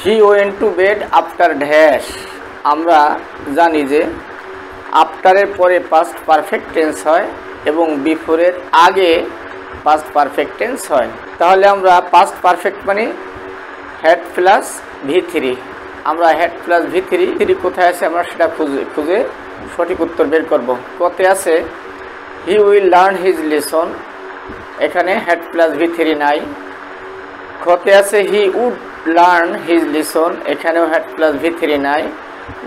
He went to bed after dash. আমরা জানি যে আফটারের পরে পাস্ট পারফেক্ট টেন্স হয় এবং বিফোরের আগে পাস্ট পারফেক্ট টেন্স হয়। তাহলে আমরা পাস্ট পারফেক্ট মানে হ্যাড প্লাস V3। আমরা হ্যাড প্লাস V3 কোথায় আছে আমরা সেটা খুঁজে সঠিক উত্তর বের করব। কতে আছে he will learn his lesson, এখানে হ্যাড প্লাস V3 নাই। খতে আছে he would learn his lesson, এখানেও হ্যাড প্লাস V3 নাই।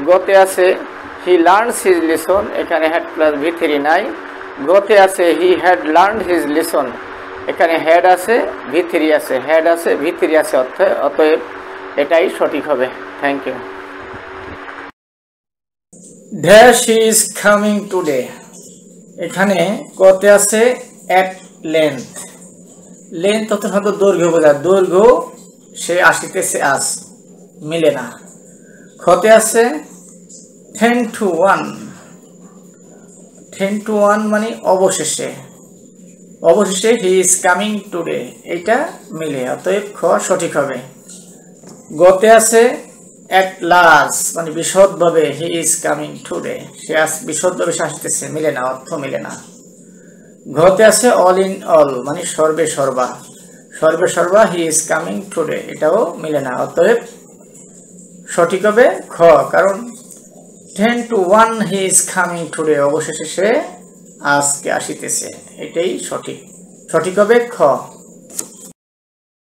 গতে আছে হি লার্নস হিজ লেসন, এখানে হ্যাড প্লাস V3 নাই। গতে আছে he had learn his lesson, এখানে হেড আছে V3 আছে, হেড আছে V3 আছে, অতএব এটাই সঠিক হবে। Thank you. Dash is coming today, এখানে কতে আছে অ্যাট লেন্থ। লেন্থ অত হয়তো দৈর্ঘ্য বোঝায়, দৈর্ঘ্য সে আসিতেছে আজ, মিলে না। খতে আছে 10 to 1, 10 to 1 মানে অবশেষে, অবশেষে হি ইজ কামিং টুডে, এটা মিলে, অতএব খ সঠিক হবে। গতে আছে অ্যাট লাস্ট মানে বিশদভাবে, হি ইজ কামিং টুডে, সে আজ বিশদভাবে আসতেছে, মিলে না, অর্থ মিলে না। ঘতে আছে অল ইন অল মানে সর্বে সর্বা, সর্বে সর্বা হি ইজ কামিং টুডে, এটাও মিলে না, অতএব সঠিক হবে খ, কারণ 10 to 1 he is coming today, অবশেষে সে আজকে আসিতেছে, এটাই সঠিক, সঠিক হবে খ।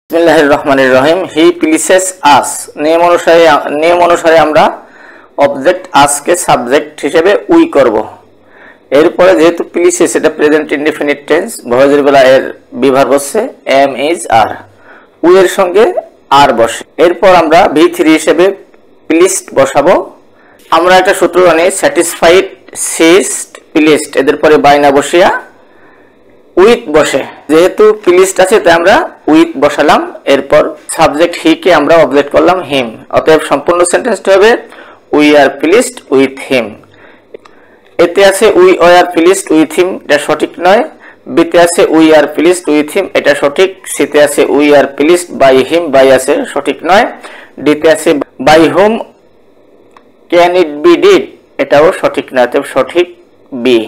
বিসমিল্লাহির রহমানির রহিম। হি প্লিসেস আস, নিয়ম অনুসারে আমরা অবজেক্ট আজকে সাবজেক্ট হিসেবে উই করব। এরপরে যেহেতু প্লিসেস এটা প্রেজেন্ট ইনডিফিনিট টেন্স, ভয়েসের বেলা এর বিভার হচ্ছে এম ইজ আর, উই এর সঙ্গে আর বসে। এরপর আমরা V3 হিসেবে প্লিসড বসাবো। আমরা একটা সূত্র জানি, স্যাটিসফাইড, সিস্ট, প্লিসড, এদের পরে বাইনা বসিয়া উইথ বসে। যেহেতু প্লিসড আছে তাই আমরা উইথ বসালাম, এরপর সাবজেক্ট হি কে আমরা অবজেক্ট করলাম হিম, অতএব সম্পূর্ণ সেন্টেন্সটা হবে উই আর প্লিসড উইথ হিম। এতে আছে উই আর প্লিসড উইথ হিম, এটা সঠিক নয়। বিতে আছে উই আর প্লিসড উইথ হিম, এটা সঠিক। সিতে আছে we are pleased by him, by আছে সঠিক নয়। ডিতে আছে by whom can it be did, এটাও সঠিক নয়, তবে সঠিক বি।